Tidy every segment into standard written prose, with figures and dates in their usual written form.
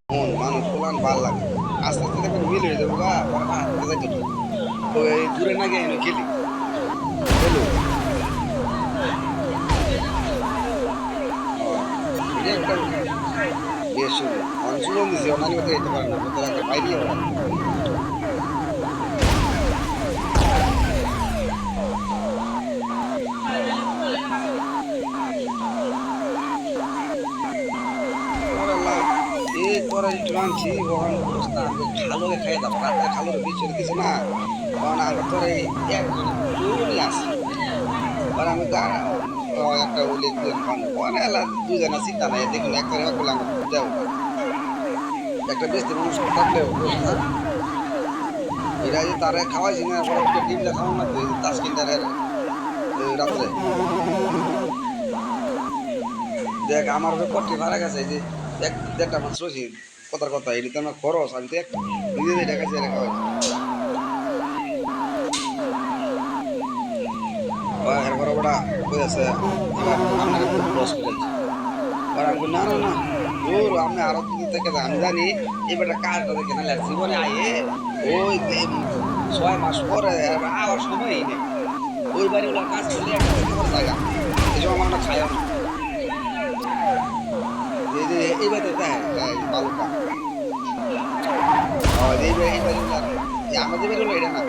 মন মানুষ পোলান ভাল লাগে আস্তে আস্তে দেখবেন মিল হয়ে যাবো গা পরে হাত থেকে যাইতে পারে ওই দূরে না গিয়ে এনে খেলি হ্যালো এটা একটা বেশ শুরু অঞ্চলন দিছে অনানি হতে যেতে পারে না হতে রাখতে বাইরে ওরা এই তোরা একটু আনছি ওখান অবস্থা খালো খাই দাও রাত্রে খালোর বেশি দিছে না কারণ আমি তোর এই এক জরুরি আসি আর আমি একটা উল্লেখ মানে দুজন চিন্তা নাই দেখুন একটা করলাম যাও একটা বেশি মানুষ থাকলেও এরা যে তারা খাওয়াইছি না ডিমটা খাওয়া না তো তাস কিনতে রাত্রে দেখ আমার কটি ভাড়া গেছে যে এক দেড়টা মাছ রয়েছে কথার কথা এটি তো আমার খরচ আমি তো এক নিজেদের টাকা চেয়ে খাওয়াই এরপর ওটা বুঝেছে এবার আপনার লস করেছে আর আমি না না না দূর আপনি আরো দিন থেকে আমি জানি এবারটা কাজটা দেখে না জীবনে আয়ে ওই 6 মাস পরে আবার সময়ই নেই ওই বাড়িগুলোর কাজ করলে একটা জায়গা এই জন্য আমার খায় না এই যে এই বাড়িতে দেয় বালুটা এই বাড়িগুলো আমাদের বাড়িগুলো এটা না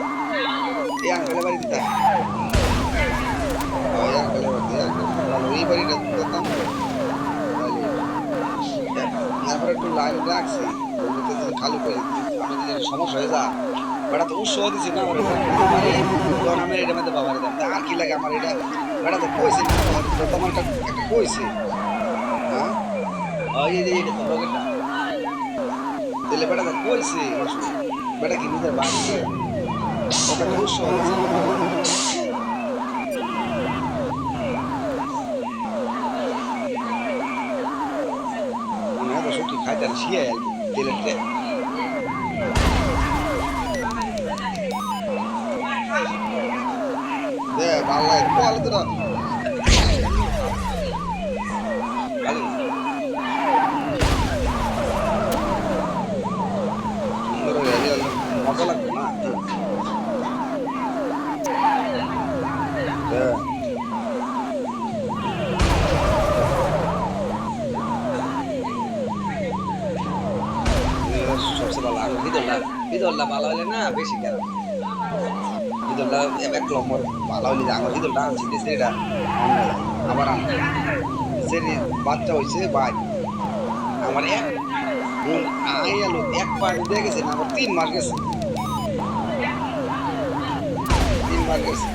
এই আঙ্কেলের বাড়িতে দেয় এই আঙ্কেলের বাড়িতে ভালো এই বাড়িটা দেখতাম তারপরে একটু লাইন রাখছি খালি করে আমাদের সমস্যা হয়ে যা বেটা তো উৎসাহ দিছি না আমার তখন আমি এটা মধ্যে বাবার দাম আর কি লাগে আমার এটা বেটা তো কইছে তোমার একটা কইছে হ্যাঁ এই যে এটা তোর এটা দিলে বেটা তো কইছে বেটা কি নিজের বাড়ি ওটা উৎসাহ দিছি মনে হয় সত্যি খাইতে শিয়ে তেলের তেল ভালো লাগে ভালো তো মজা লাগবে না সবচেয়ে ভালো আর হিদলটা ভালো হলে না বেশি কেন হিদলটা এক নম্বর ভালো হলে আমার হিদলটা আনছি সেটা আবার আনতে সেটি বাচ্চা হয়েছে বাই আমার এক পার্ট দিয়ে গেছে না আমার 3 মাস গেছে 3 মাস গেছে